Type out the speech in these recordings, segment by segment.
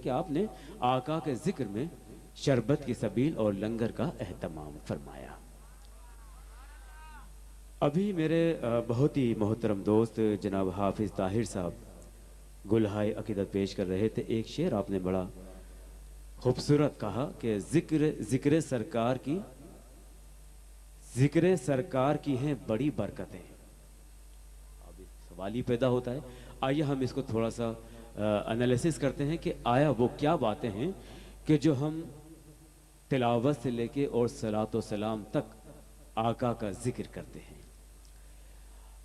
कि आपने आका के जिक्र में शरबत की सबील और लंगर का एहतमाम फरमाया। अभी मेरे बहुत ही मोहतरम दोस्त जनाब हाफिज़ ताहिर साहब गुलहाय अकीदत पेश कर रहे थे। एक शेर आपने बड़ा खूबसूरत कहा कि जिक्र सरकार की हैं बड़ी बरकतें। अब एक सवाल ही पैदा होता है, आइए हम इसको थोड़ा सा एनालिसिस करते हैं कि आया वो क्या बातें हैं कि जो हम तिलावत से लेके और सलातो सलाम तक आका का जिक्र करते हैं।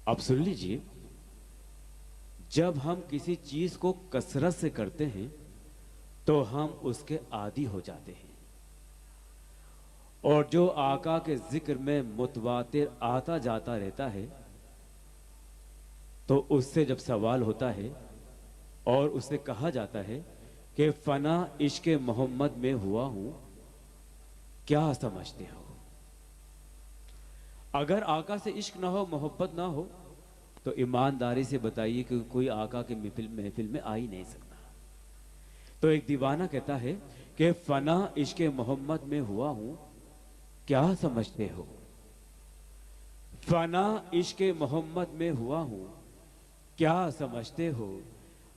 अब सुन लीजिए, जब हम किसी चीज को कसरत से करते हैं तो हम उसके आदी हो जाते हैं, और जो आका के जिक्र में मुतवातिर आता जाता रहता है तो उससे जब सवाल होता है और उससे कहा जाता है कि फना इश्क मोहम्मद में हुआ हूं, क्या समझते हो? अगर आका से इश्क ना हो, मोहब्बत ना हो, तो ईमानदारी से बताइए कि कोई आका के महफिल में आ ही नहीं सकता। तो एक दीवाना कहता है कि फना इश्क मोहम्मद में हुआ हूं, क्या समझते हो? फना इश्क मोहम्मद में हुआ हूं, क्या समझते हो?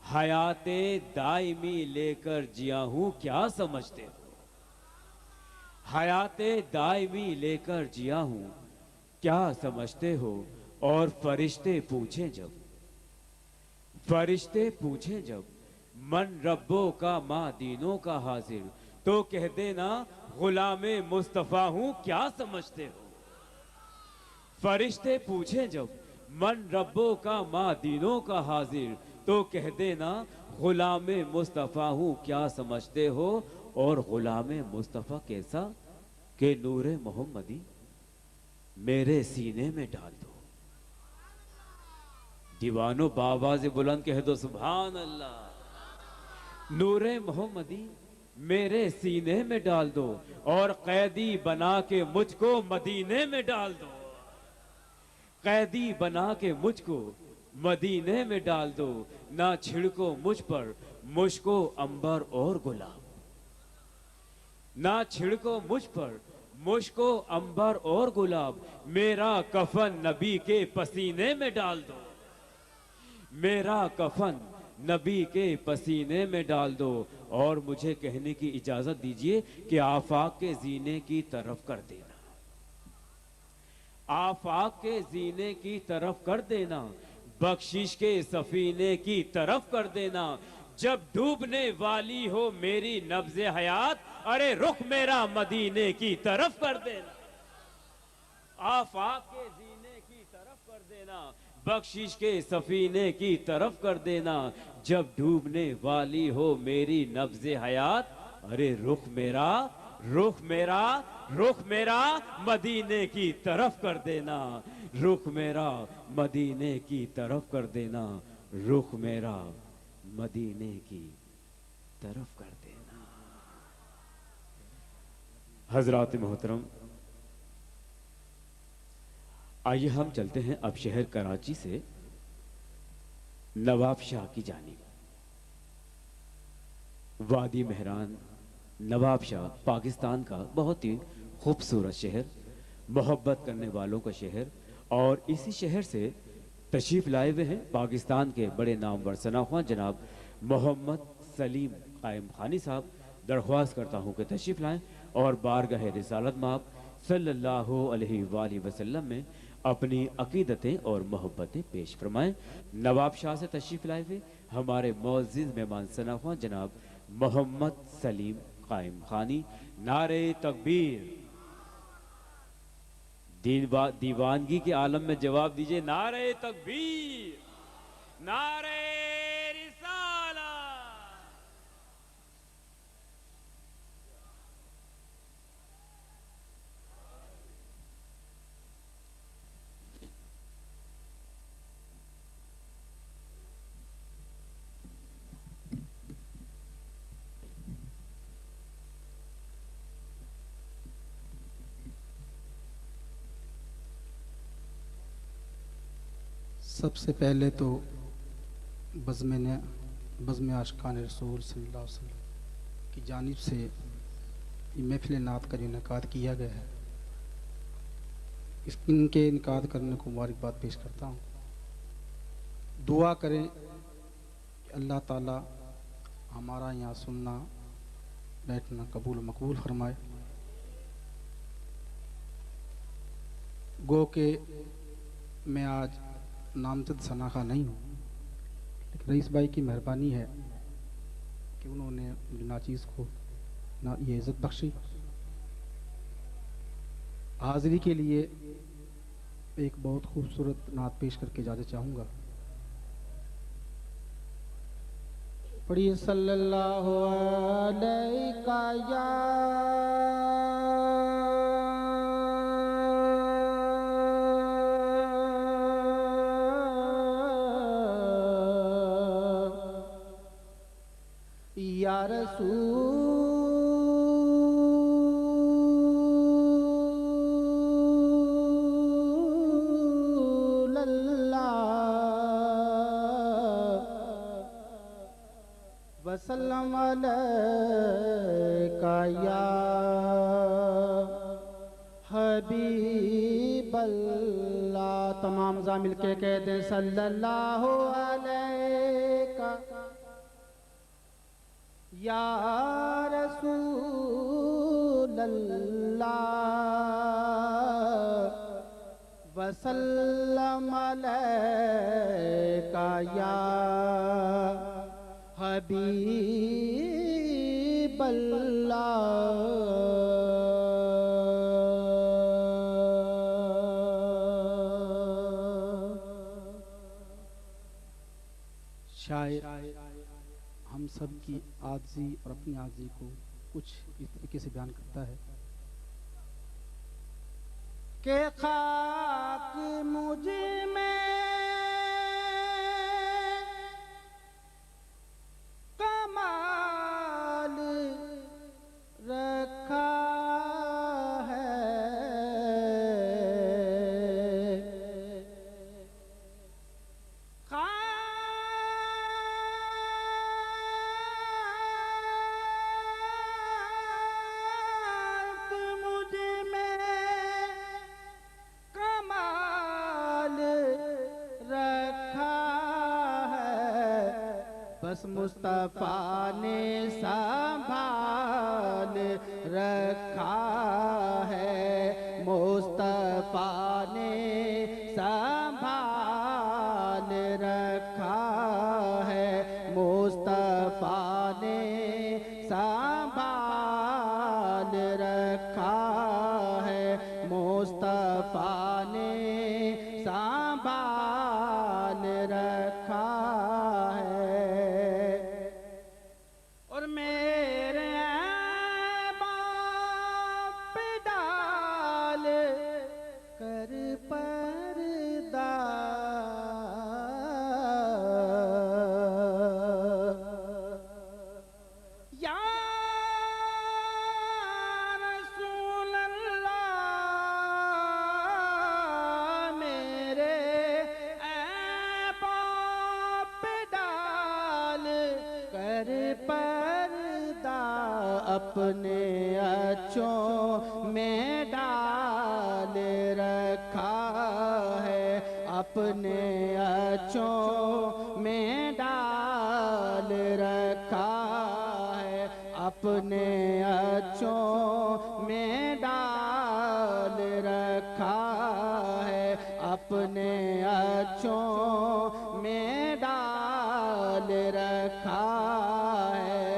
हयाते दायमी लेकर जिया हूं, क्या समझते हो? हयाते दायमी लेकर जिया हूं, क्या समझते हो? और फरिश्ते पूछें जब मन रब्बो का माँ दीनों का हाजिर, तो कह देना गुलामे मुस्तफा हूं, क्या समझते हो? फरिश्ते पूछें जब मन रब्बो का माँ दीनों का हाजिर, तो कह देना गुलामे मुस्तफा हूं, क्या समझते हो? और गुलामे मुस्तफा कैसा कि नूरे मोहम्मदी मेरे सीने में डाल दो। दीवानो बाबाज़ बुलंद कह दो सुभान अल्लाह। नूरे मोहम्मदी मेरे सीने में डाल दो, और कैदी बना के मुझको मदीने में डाल दो। कैदी बना के मुझको मदीने में डाल दो, ना छिड़को मुझ पर मुझको अंबर और गुलाब। ना छिड़को मुझ पर मुझको अंबर और गुलाब, मेरा कफन नबी के पसीने में डाल दो। मेरा कफन नबी के पसीने में डाल दो, और मुझे कहने की इजाजत दीजिए कि आफाक के जीने की तरफ कर देना। आफाक के जीने की तरफ कर देना, बख्शिश के सफीने की तरफ कर देना। जब डूबने वाली हो मेरी नब्ज़े हयात, अरे रुख मेरा मदीने की तरफ कर देना। आफाक के जीने की तरफ कर देना, बख्शिश के सफीने की तरफ कर देना। जब डूबने वाली हो मेरी नब्ज़े हयात, अरे रुख मेरा मदीने की तरफ कर देना। रुख मेरा मदीने की तरफ कर देना। रुख मेरा मदीने की तरफ कर देना। हजरात मोहतरम, आइए हम चलते हैं अब शहर कराची से नवाब शाह की जानिब। वादी मेहरान नवाब शाह पाकिस्तान का बहुत ही खूबसूरत शहर, मोहब्बत करने वालों का शहर, और इसी शहर से तशरीफ़ लाए हुए हैं पाकिस्तान के बड़े नामवर सनाख्वां जनाब मोहम्मद सलीम कायम खानी साहब। दरख्वास्त करता हूँ कि तशरीफ़ लाएँ और बारगाह रिसालत माब सल्लल्लाहु अलैहि वसल्लम में अपनी अकीदतें और मोहब्बतें पेश फरमाएं। नवाब शाह से तशरीफ़ लाए हुए हमारे मोअज़्ज़िज़ मेहमान सनाख्वां जनाब मोहम्मद सलीम कायम खानी। नारे तकबीर। दीवानगी के आलम में जवाब दीजिए, नारे तकबीर, नारे रिसाला। सबसे पहले तो बज़्म आशिकान रसूल सल्लल्लाहु अलैहि वसल्लम की जानिब से ये महफिल नात का जो इनेकाद किया गया है, इनके इनकाद करने को मुबारकबाद पेश करता हूँ। दुआ करें कि अल्लाह ताला हमारा यहाँ सुनना बैठना कबूल मकबूल फरमाए। गो के मैं आज नामजद सनाखा नहीं हूँ, लेकिन रईस भाई की मेहरबानी है कि उन्होंने मुझे नाचीज़ को ना ये इज़्ज़त बख्शी। हाज़िरी के लिए एक बहुत खूबसूरत नात पेश करके इजाज़त चाहूँगा। पढ़िए सल्लल्लाहु अलैका या रसूल अल्लाह वसल्लम अलैका या हबीब अल्लाह। तमाम ज़ामिल के कहते हैं सल्लल्लाहु अलैका या रसूल अल्लाह वसल्लम अलैका या हबीब अल्लाह। शायर हम सब की आज़ी और अपनी आज़ी को कुछ इस तरीके से बयान करता है कि खाक मुझ में कमाल रखा है, बस मुस्तफ़ा ने संभाल रखा है, मुस्तफ़ा ने संभाल रखा है, मुस्तफ़ा ने संभाल रखा है, मुस्तफ़ा ने संभाल रखा है। और मेरे बाप डाल कर पर्दा, या रसूल अल्लाह मेरे बाप डाल कर पर्दा, अपने अँचों में डाल रखा है, अपने अँचों में डाल रखा है, अपने अँचों में डाल रखा है, अपने अँचों में डाल रखा है।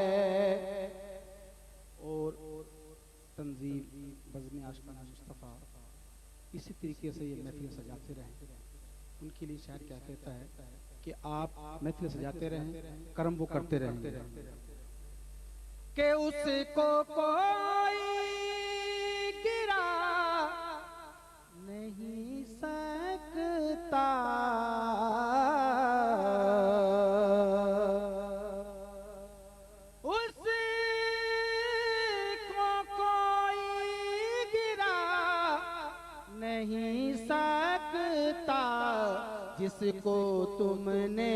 और तंजीम बज़्म आशिक़ाना मुस्तफ़ा इसी तरीके से ये महफिल सजाते रहें। उनके लिए शायर क्या कहता है कि आप महफिल सजाते रहें, कर्म वो करते रहेंगे कि उसको कोई गिरा नहीं सकता, उसको कोई गिरा नहीं सकता, जिसको तुमने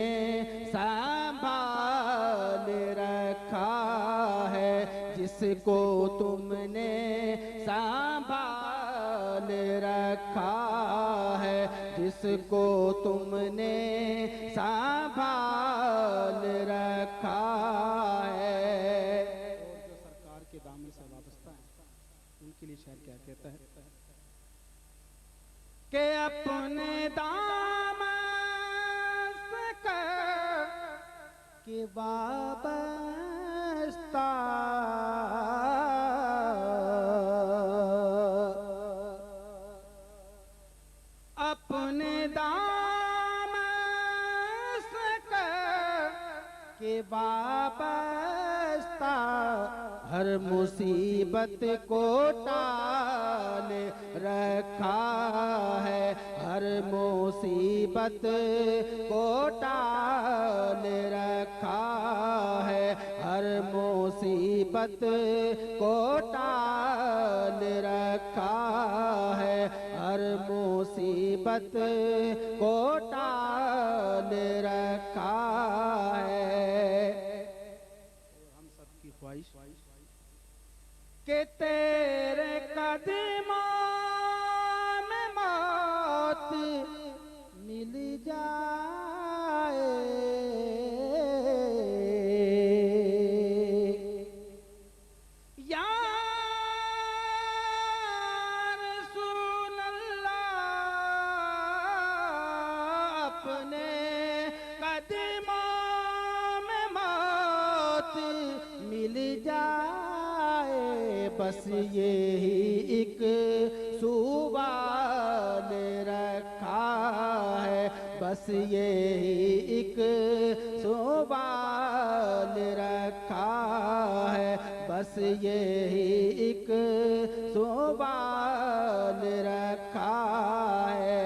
संभाल रखा है, जिसको तुमने संभाल रखा है, जिसको तुमने संभाल रखा है। और जो सरकार के दामन से वाबस्ता है उनके लिए शायर क्या कहता है कि अपने दामन से कर के वाबस्ता अपने दामन से कर के वाबस्ता हर मुसीबत को टाल रखा है, हर मुसीबत को टाल रखा है, हर मुसीबत को टाल रखा है, हर मुसीबत को टाल रखा है। हम सबकी ख्वाहिश कि तेरे कदमों में मौत मिल जाए, या रसूल अल्लाह अपने कदमों में मौत मिल जाए। बस यही एक सुवाल रखा है, बस यही एक सुवाल रखा है, बस यही एक सुवाल रखा है।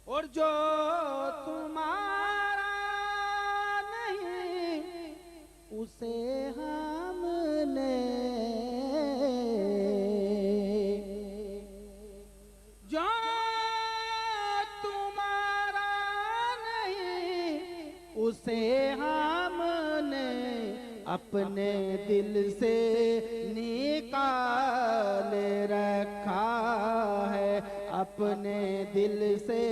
और जो तुम्हारा नहीं उसे हमने, जो तुम्हारा नहीं उसे हमने अपने दिल से निकाल रखा है, अपने दिल से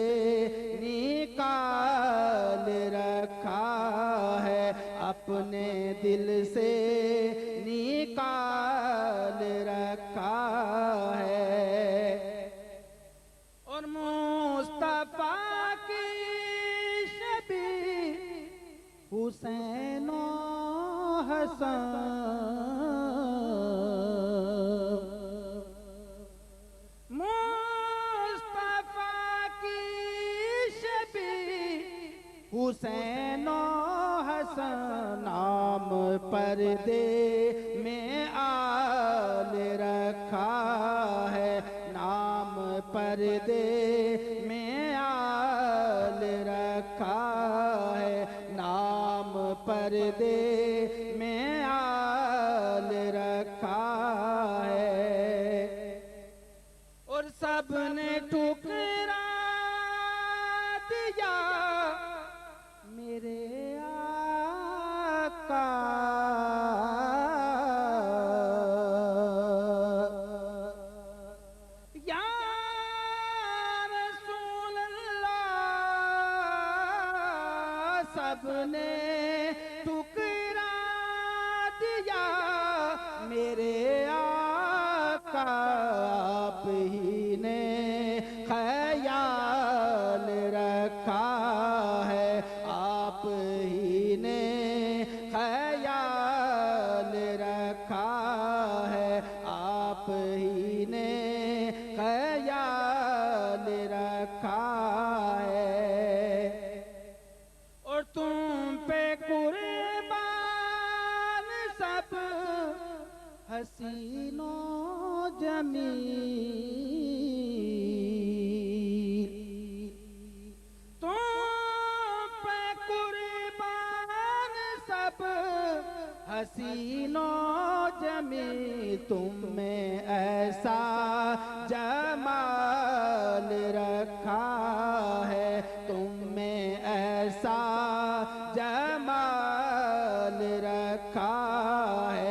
निकाल रखा है, अपने दिल से निकाल रखा है। और मुस्तफा की शबी हुसैन हसन, मुस्तफा की शबी हुसैन हसन नाम पर्दे में आल रखा है, नाम पर्दे में आल रखा है, नाम पर्दे में आल रखा है। और सबने ठुकरा दिया मेरे आका, या रसूल अल्लाह सबने ठुकरा दिया मेरे आका। आप ही ने ख्याल रखा है, आप ही ने ख्याल रखा है, आप ही ने ख्याल रखा है। और तुम पे कुर्बान सब हसीनों जमील, तुम पे कुर्बान सब हसीनों जमील। तुम में ऐसा जमाल रखा है, तुम में ऐसा जमाल रखा है,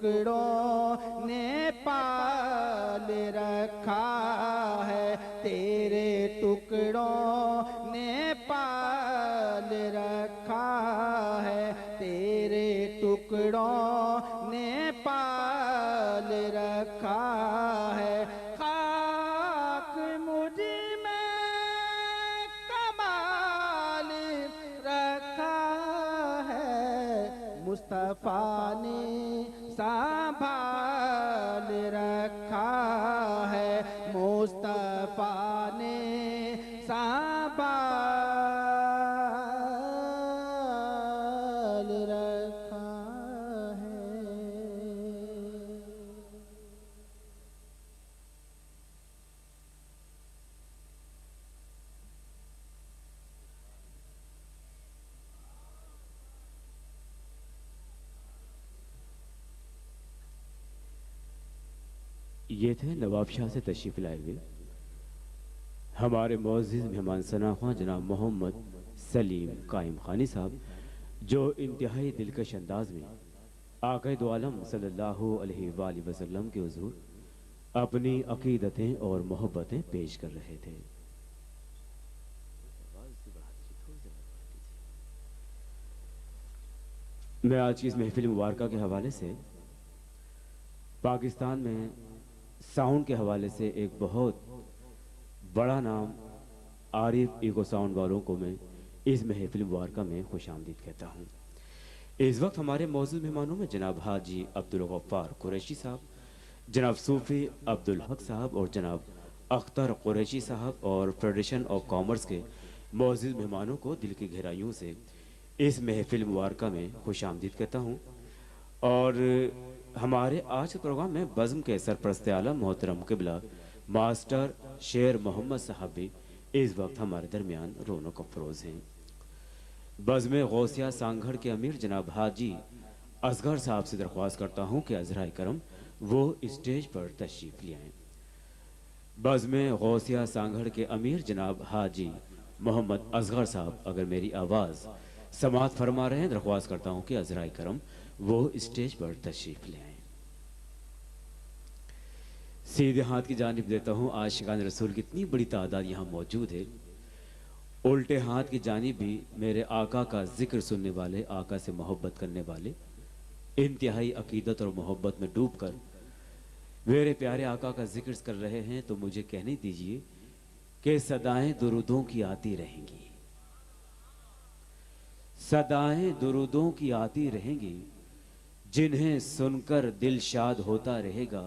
टुकड़ों ने पाल रखा है, तेरे टुकड़ों ने पाल रखा है, तेरे टुकड़ों ने पाल रखा है। खाक मुझ में कमाल रखा है, मुस्तफा ने संभाल रखा है, मुस्तफा ने संभाल रखा है। ये थे नवाब शाह से तशरीफ लाए हुए हमारे मोअज़्ज़िज़ मेहमान सनाख्वां जनाब मोहम्मद सलीम कायम खानी साहब, जो इंतहाई दिलकश अंदाज में आक़ाए दो आलम सल्लल्लाहु अलैहि वसल्लम के हुज़ूर अपनी अकीदतें और मोहब्बतें पेश कर रहे थे। मैं आज की इस महफिल मुबारका के हवाले से पाकिस्तान में साउंड के हवाले से एक बहुत बड़ा नाम आरिफ ईको साउंड वालों को मैं इस महफिल मुबारका में खुशामदीद कहता हूँ। इस वक्त हमारे मौजूद मेहमानों में जनाब हाजी अब्दुल गफ्फार कुरैशी साहब, जनाब सूफ़ी अब्दुल हक साहब और जनाब अख्तर कुरैशी साहब और फेडरेशन ऑफ कॉमर्स के मौजूद मेहमानों को दिल की गहराइयों से इस महफिल मुबारका में खुशामदीद कहता हूँ। और हमारे आज के प्रोग्राम में बज़्म के सरपरस्त आलम मोहतरम क़िबला मास्टर शेर मोहम्मद साहब भी इस वक्त हमारे दरमियान रौनक अफरोज़ हैं। बज़्म गौसिया सांगढ़ के अमीर जनाब हाजी असगर साहब से दरख्वास्त करता हूँ कि अज़राए करम वो स्टेज पर तशरीफ़ ले आएँ। बज़्म गौसिया सांगढ़ के अमीर जनाब हाजी मोहम्मद असगर साहब अगर मेरी आवाज़ समात फरमा रहे हैं, दरख्वास्त करता हूँ कि अज़राए करम वो स्टेज पर तशरीफ़ ले आएँ। सीधे हाथ की जानिब देता हूँ, आशिकान रसूल की इतनी बड़ी तादाद यहाँ मौजूद है। उल्टे हाथ की जानिब भी मेरे आका का जिक्र सुनने वाले, आका से मोहब्बत करने वाले, इंतहाई अकीदत और मोहब्बत में डूब कर मेरे प्यारे आका का जिक्र कर रहे हैं। तो मुझे कहने दीजिए कि सदाएं दुरूदों की आती रहेंगी, सदाएं दुरूदों की आती रहेंगी, जिन्हें सुनकर दिल शाद होता रहेगा।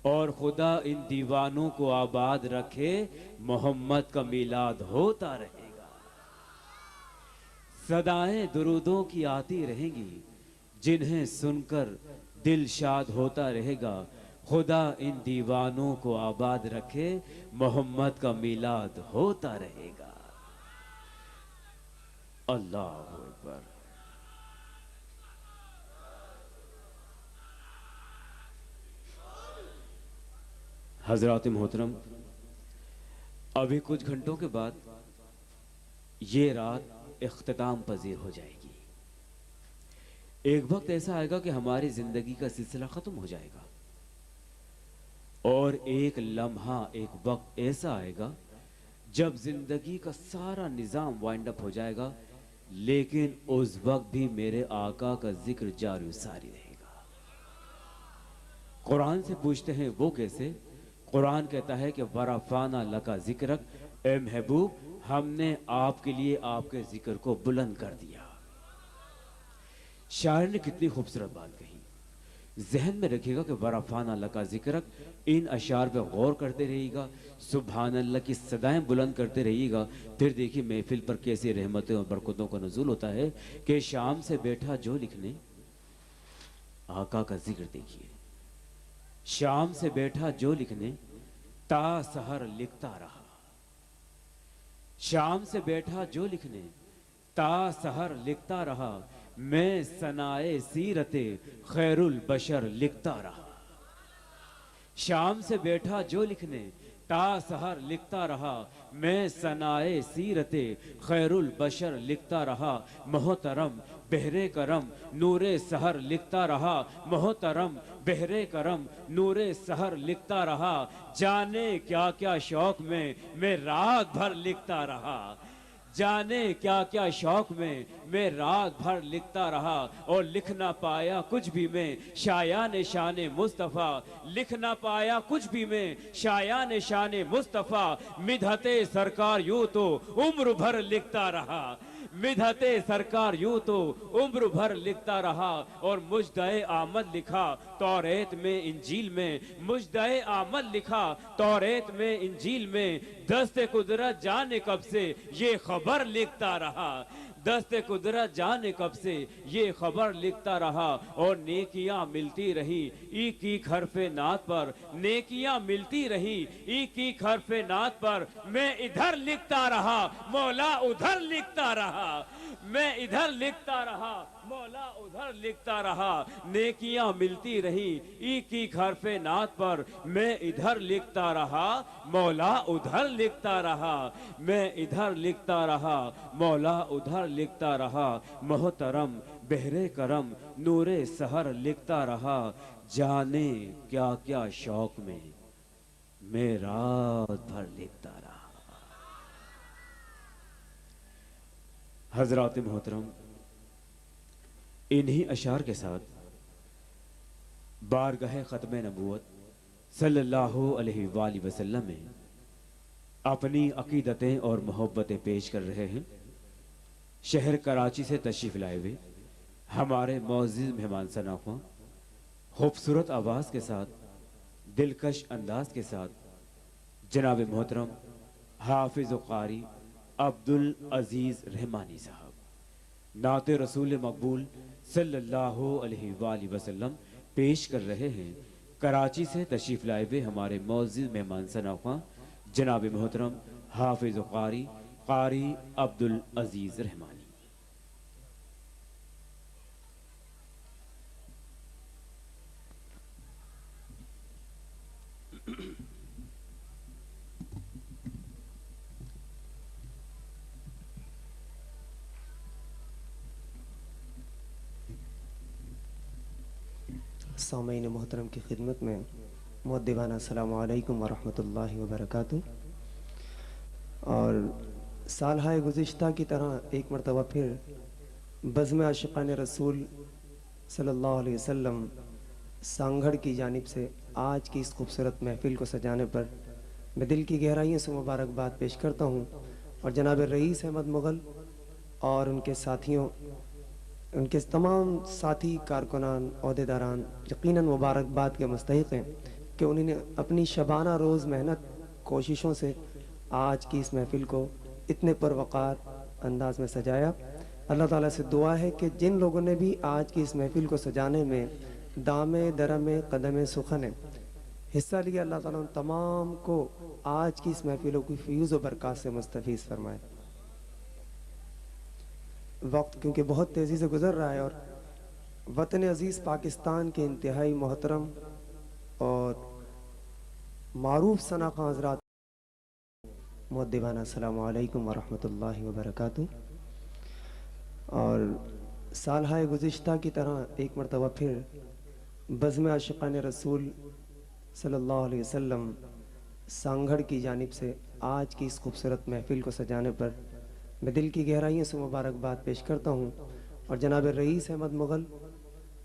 और खुदा इन दीवानों को आबाद रखे, मोहम्मद का मिलाद होता रहेगा। सदाएं दुरूदों की आती रहेंगी, जिन्हें सुनकर दिल शाद होता रहेगा। खुदा इन दीवानों को आबाद रखे, मोहम्मद का मिलाद होता रहेगा। अल्लाहु अकबर। हजरात मोहतरम, अभी कुछ घंटों के बाद ये रात इख्तिताम पजीर हो जाएगी। एक वक्त ऐसा आएगा कि हमारी जिंदगी का सिलसिला खत्म हो जाएगा, और एक लम्हा, एक वक्त ऐसा आएगा जब जिंदगी का सारा निजाम वाइंड अप हो जाएगा, लेकिन उस वक्त भी मेरे आका का जिक्र जारी सारी रहेगा। कुरान से पूछते हैं वो कैसे? कुरान कहता है कि वरफाना लका जिक्रक, ए महबूब हमने आपके लिए आपके जिक्र को बुलंद कर दिया। शायर ने कितनी खूबसूरत बात कही, जहन में रखिएगा कि वरफाना लका जिक्रक, इन अशार पे गौर करते रहिएगा, सुभान अल्लाह की सदाएं बुलंद करते रहिएगा। फिर देखिए महफिल पर कैसे रहमतें और बरकतों का नज़ूल होता है कि शाम से बैठा जो लिखने, आका का जिक्र देखिए, शाम से बैठा जो लिखने ता सहर लिखता रहा। शाम से बैठा जो लिखने ता सहर लिखता रहा, मैं सनाए सीरते खैरुल बशर लिखता रहा। शाम से बैठा जो लिखने ता सहर लिखता रहा, मैं सनाए सीरते खैरुल बशर लिखता रहा। मोहतरम बहरे करम नूरे सहर लिखता रहा, मोहतरम बहरे करम नूरे सहर लिखता रहा। जाने क्या क्या शौक में मैं रात भर लिखता रहा, जाने क्या क्या शौक में मैं रात भर लिखता रहा। और लिख ना पाया कुछ भी मैं शायान शान मुस्तफ़ा, लिख ना पाया कुछ भी मैं शायान शान मुस्तफ़ा। मिधते सरकार यूं तो उम्र भर लिखता रहा, मिधते सरकार यूं तो उम्र भर लिखता रहा। और मुजदे आमद लिखा तौरेत में इंजील में, मुजदे आमद लिखा तौरेत में इंजील में। दस्ते कुदरत जाने कब से ये खबर लिखता रहा, दस्ते कुदरत जाने कब से ये खबर लिखता रहा। और नेकियां मिलती रही एक एक हरफे नात पर, नेकियां मिलती रही एक एक हरफे नात पर। मैं इधर लिखता रहा मौला उधर लिखता रहा, मैं इधर लिखता रहा मौला उधर लिखता रहा। नेकियां मिलती रही एक एक हरफे नात पर, मैं इधर लिखता रहा मौला उधर लिखता रहा, मैं इधर लिखता रहा मौला उधर लिखता रहा। मोहतरम बहरे करम नूरे सहर लिखता रहा। जाने क्या क्या शौक में मैं रात भर लिखता रहा। हजरात मोहतरम, इन्हीं अशार के साथ बारगाह ख़त्म नबूवत सल्लल्लाहु अलैहि वसल्लम में अपनी अकीदतें और मोहब्बतें पेश कर रहे हैं। शहर कराची से तशरीफ़ लाए हुए हमारे मौजूद मेहमान सनाख़ों, खूबसूरत आवाज़ के साथ, दिलकश अंदाज के साथ जनाब मोहतरम हाफिज़ कारी अब्दुल अजीज़ रहमानी साहब, नाते रसूल मकबूल सल्लल्लाहु अलैहि वसल्लम पेश कर रहे हैं। कराची से तशरीफ़ लाए हुए हमारे मौजूद मेहमान सनाख़ा जनाब मोहतरम हाफिज़ कारी अब्दुल अजीज़ रहमानी। सामईन मोहतरम की खिदमत में मुअद्दिबाना अस्सलामु अलैकुम वरहमतुल्लाहि वबरकातुहू। और साल हाय गुज़िश्ता की तरह एक मरतबा फिर बज़्म आशिक़ान रसूल सल्लल्लाहु अलैहि वसल्लम सांगढ़ की जानिब से आज की इस खूबसूरत महफ़िल को सजाने पर मैं दिल की गहराइयों से मुबारकबाद पेश करता हूँ। और जनाब रईस अहमद मुग़ल और उनके साथियों, उनके तमाम साथी कारकुनान अहदेदारान यकीनन मुबारकबाद के मुस्तहिक़ हैं कि उन्होंने अपनी शबाना रोज़ मेहनत कोशिशों से आज की इस महफ़िल को इतने परवक़ार अंदाज में सजाया। अल्लाह ताला से दुआ है कि जिन लोगों ने भी आज की इस महफ़िल को सजाने में दामे दरमे कदम सुखन हिस्सा लिया, अल्लाह ताला उन तमाम को आज की इस महफ़िलों की फ़यूज़ व बरक़ात से मुस्तफ़ीज़ फरमाए। वक्त क्योंकि बहुत तेज़ी से गुज़र रहा है और वतन अज़ीज़ पाकिस्तान के इंतहाई मोहतरम और मारूफ सनाख़ा हज़रात, मुअद्दिबाना अस्सलामु अलैकुम वरहमतुल्लाहि वबरकातुहू। और साल हाय गुज़िश्ता की तरह एक मरतबा फिर बज़्म आशिक़ान रसूल सल्लल्लाहु अलैहि वसल्लम सांगढ़ की जानिब से आज की इस खूबसूरत महफ़िल को सजाने पर मैं दिल की गहराइयों से मुबारकबाद पेश करता हूँ। और जनाब रईस अहमद मुग़ल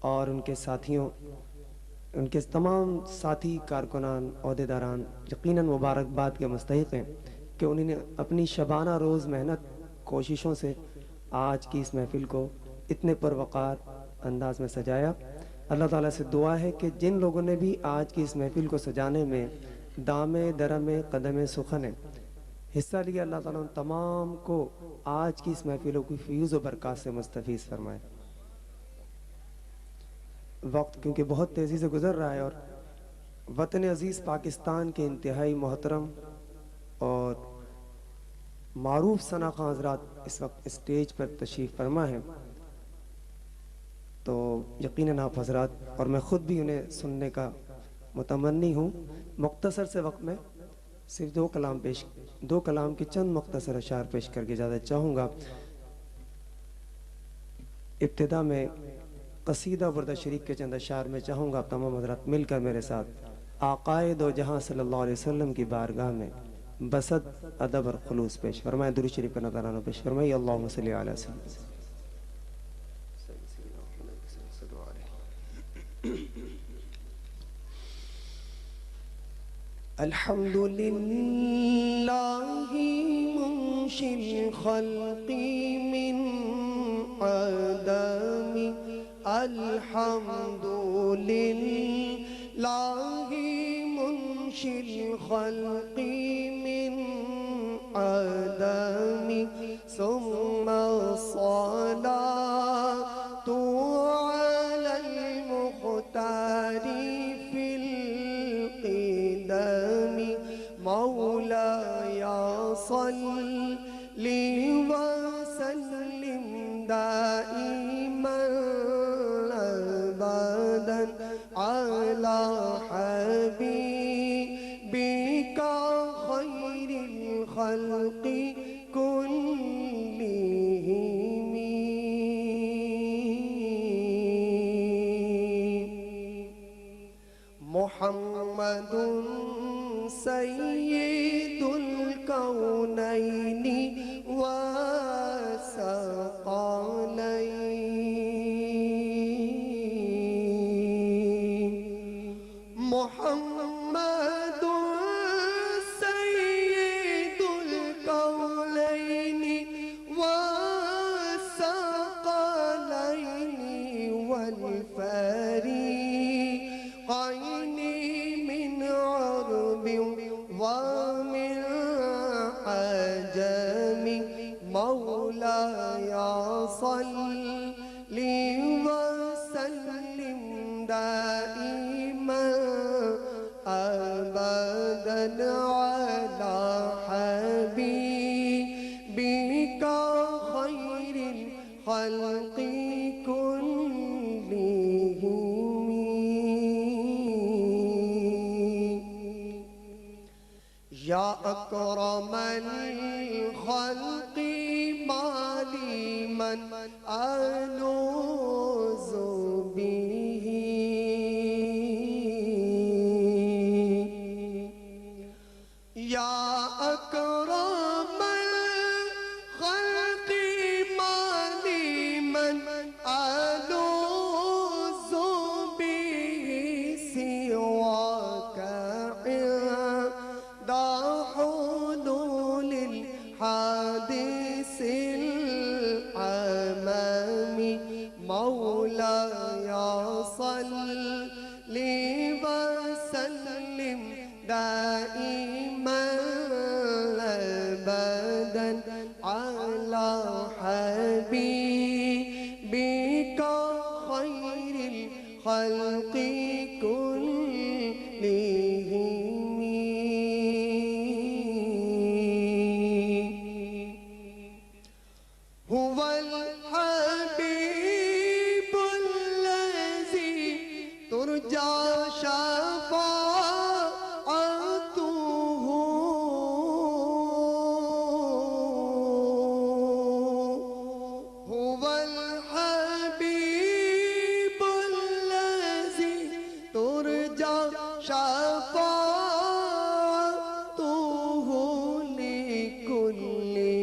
और उनके साथियों, उनके तमाम साथी कारकुनान अहदेदारान यकीनन मुबारकबाद के मुस्तहिक़ हैं कि उन्होंने अपनी शबाना रोज़ मेहनत कोशिशों से आज की इस महफ़िल को इतने परवक़ार अंदाज में सजाया। अल्लाह ताला से दुआ है कि जिन लोगों ने भी आज की इस महफ़िल को सजाने में दामे दरमे कदम सुखन हिस्सा लिया, अल्लाह ताला उन तमाम को आज की इस महफ़िलों की फ़यूज़ व बरक़ात से मुस्तफ़ीज़ फरमाए। वक्त क्योंकि बहुत तेज़ी से गुज़र रहा है और वतन अज़ीज़ पाकिस्तान के इंतहाई मोहतरम और मारूफ सनाख़ा हज़रात इस वक्त स्टेज पर तशरीफ़ फरमा है, तो यकीनन आप हज़रात और मैं ख़ुद भी उन्हें सुनने का मुतमन्नी हूँ। मुख्तसर से वक्त में सिर्फ दो कलाम के चंद मुख्तसर अशार पेश करके इजाज़त चाहूँगा। इब्तिदा में कसीदा बुर्दा शरीफ के चंद अशार में चाहूँगा आप तमाम हज़रात मिलकर मेरे साथ आक़ाए दो जहाँ सल्लल्लाहु अलैहि वसल्लम की बारगाह में बसत अदब और खुलूस पेश फरमाए। दुरूद शरीफ का नज़राना पेश फरमाइए। अल्लाहुम्मा सल्ली अला सय्यिदना अल्हम्दुलिल्लाहि मुंशिल खल्क़ि मिन अदमी अल्हम्दुलिल्लाहि मुंशिल खल्क़ि मिन अदमी सुम्मा सलातु अलल मुख्तारी फिल क़िदमी मौलाया सल्लि व सल्लिम दाइमन अबदन अला हबीबिका खैरिल खल्क़ि कुल्लिहिम। मुहम्मदुन सय्यिदुल कौनैनि व सक़लैन। मुहम्मदुन सय्यिदुल कौनैनि व सक़लैनि वल फरीक़ैन मिन अरबि व मिन अजमी मौलाया सल्लि व सल्लिम दाइमन अबदन अला हबीबिका खैरिल खल्क़ि कुल्लिहिम। या अकरमल खल्क़ि माली मन अलूज़ु बिही। या अकरमल खल्क़ि माली मन अलूज़ु बिही सिवाका हुलूलिल हादिसिल अमामी मौलाया सल्लि व सल्लिम दाइमन अबदन अला हबीबिका खैरिल खल्क़ि कुल्लिहिम। हुवल हबीबुल लज़ी तुरजा शफ़ाअतुहु। हुवल हबीबुल लज़ी तुरजा शफ़ाअतुहु लिकुल्ली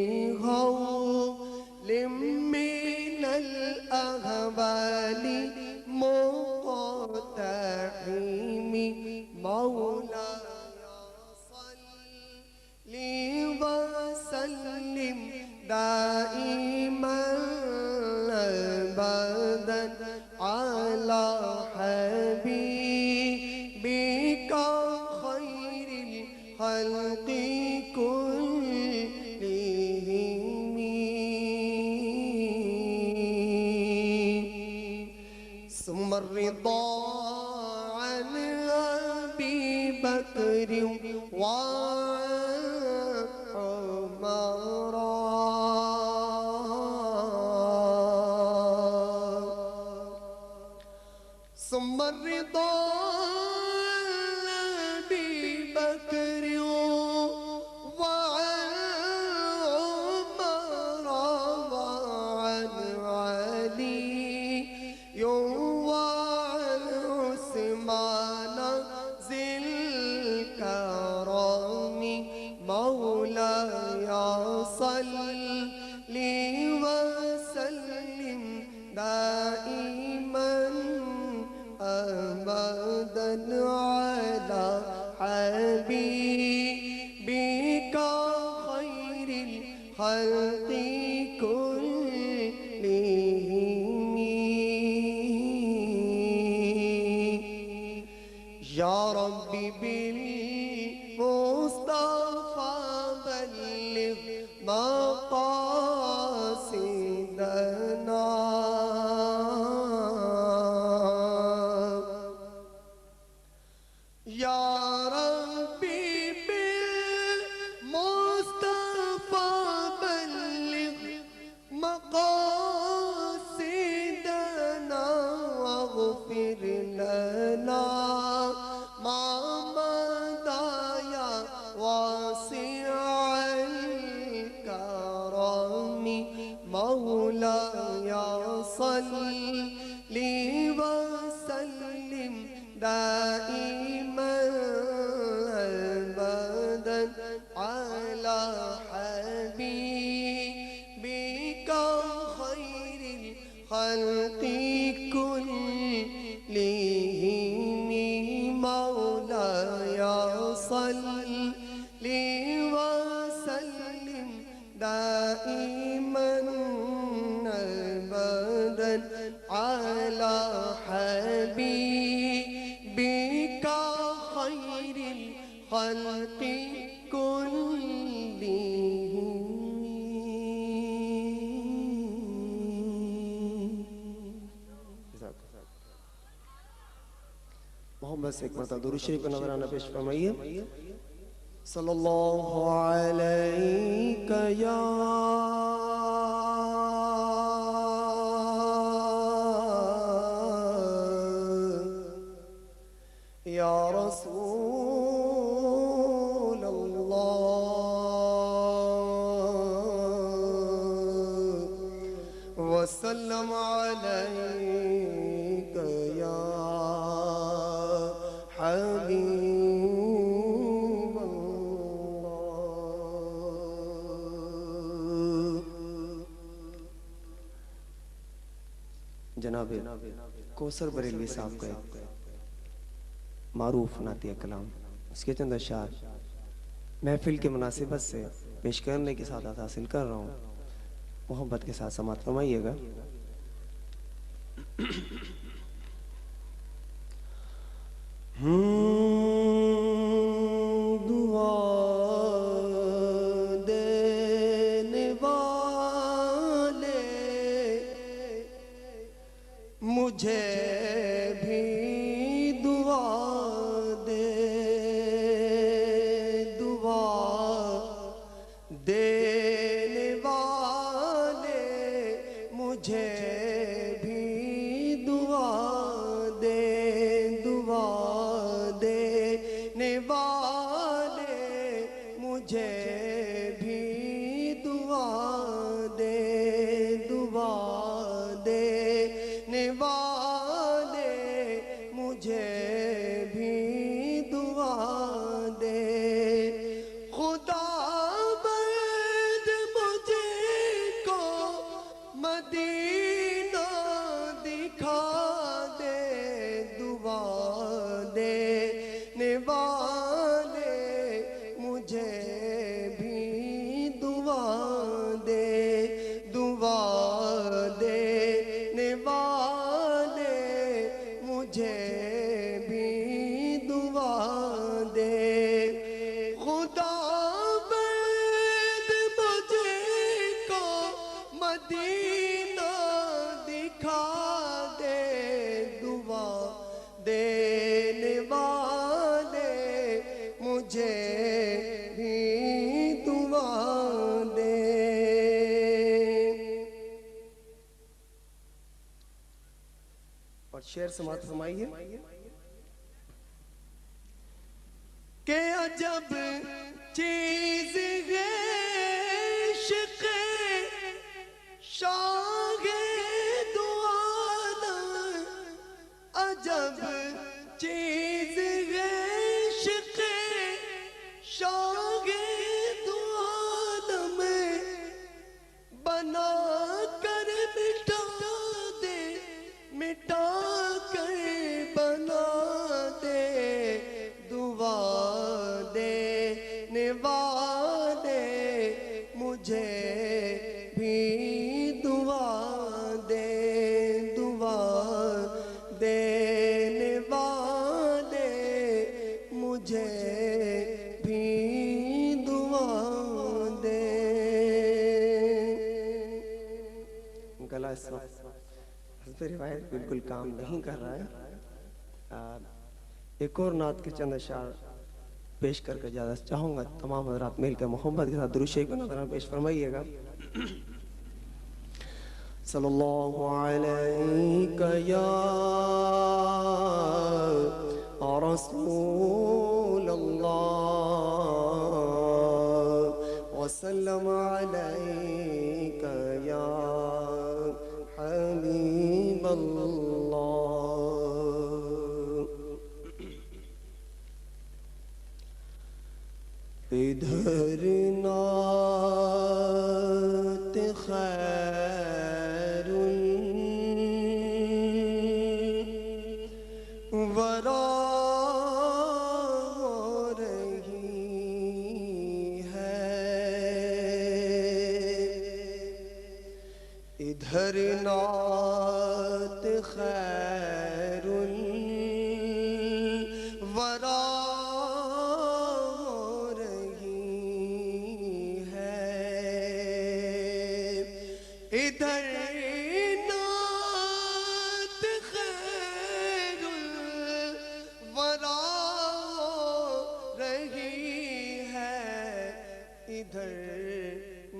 मिनल अहवाली मुक़तहिमी मौलाया सल्लि व सल्लिम दाइमन अबदन अला हबीबिका खैरिल खल्क़ि कुल्लिहिम। सुम्मा रिदा अन अबी बकर व उमरा। सुम्मा रिदा अन अबी बकर अला हबीबिका खैरिल खल्क़ि या रब्बी बिल मुस्तफा बल्लिग मक़ासिदना या रब्बी बिल मुस्तफा बल्लिग मक़ासिदना वग़फ़िर लना सल्ली वसल्लिम दाइमन अबदन अला हबीबिका खैरिल खल्क़ि कुल्लिहिम मौलाया सल्ली वसल्लिम दाइमन अला हबीबिका खैरिल खल्क़ि कुल्लिहिम। मोहम्मद से एक मरतबा दुरूद शरीफ का नजराना पेश फरमाइए। सल्लल्लाहु अलैका या रसूल अल्लाह वसल्लम अलैका या हबीब अल्लाह। जनाब कौसर बरेलवी साहब का मारूफ नातिया कलाम, उसके चंद अशार महफिल के मुनासिबत से पेश करने की सादत हासिल कर रहा हूँ। मोहब्बत के साथ समात फरमाइएगा। दुआ देने वाले मुझे भी दुआ दे, दुआ देने वाले मुझे भी दुआ दे, दुआ देने वाले मुझे भी दुआ दे, दुआ देने वाले मुझे भी दुआ दे। खुदा बंद मुझे को मदीना दिखा दे, दुआ देने वाले मुझे भी दुआ दे, दुआ देने वाले मुझे भी दुआ दे। खुदा बंद मुझे को मदीना दिखा दे, दुआ देने वाले मुझे भी दुआ दे। और शेर समात फरमाइए के अजब चीज है इश्क़ शाहे दो आलम, अजब चीज है इश्क़ शाहे दो आलम, बना कर मिटा दे, मिटा कर बना दे, इस वक्त हस्ब रिवायत बिल्कुल काम नहीं कर रहा है। एक और नात के चंद अशार पेश करके ज़्यादा चाहूँगा। तमाम हज़रात मिल कर मोहब्बत के साथ दुरूद शरीफ का नज़राना पेश फरमाइएगा। सल्लल्लाहु अलैका या रसूलल्लाह वसल्लम अलैका या हबीबल्लाह। इधर नात खैरुल वरा हो रही है, इधर नात खैरुल वरा इधर नात खैरुल वरा रही है, इधर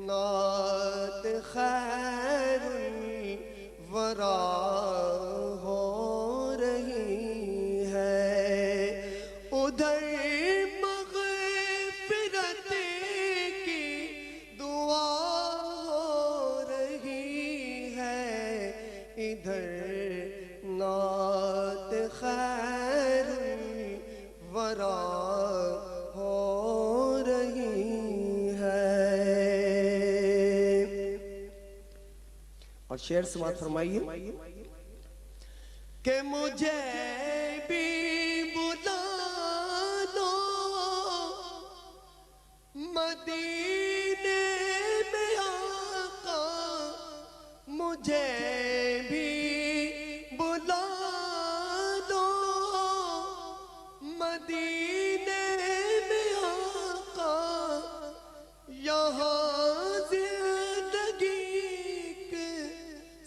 नात खैरुल वरा हो रही है, उधर मग़फ़िरत की दुआ इधर नात खैरुल वरा हो रही है। और शेर समात फरमाइए कि मुझे भी बुला लो मदीने में आका, मुझे भी बुला दो मदीने में आका, यहाँ जिंदगी की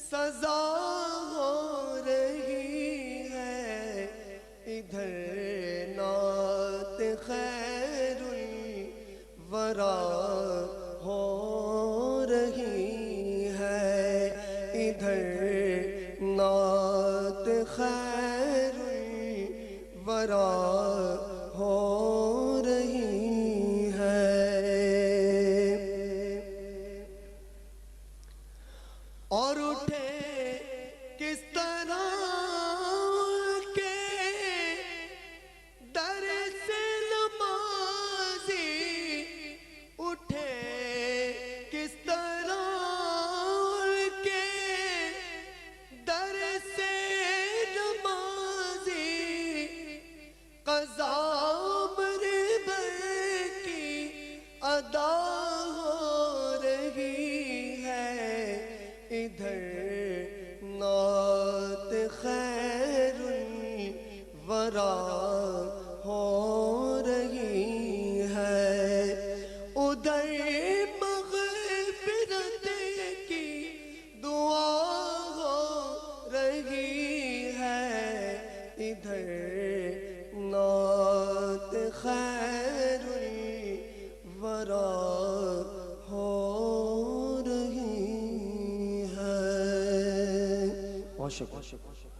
सजा हो रही है, इधर नात खैरुल वरा हो रही है, इधर नात खैरुल वरा हो रही है। और उठे किस तरह के दर से नमाज़ी, उठे किस तरह के दर से नमाज़ी, क़ज़ा उम्र भर की अदा हो रही है, इधर नात खैरुल वरा हो रही है, उधर मग़फ़िरत की दुआ हो रही है, इधर नात खैरुल वरा हो रही है। बहुत शुक्रिया।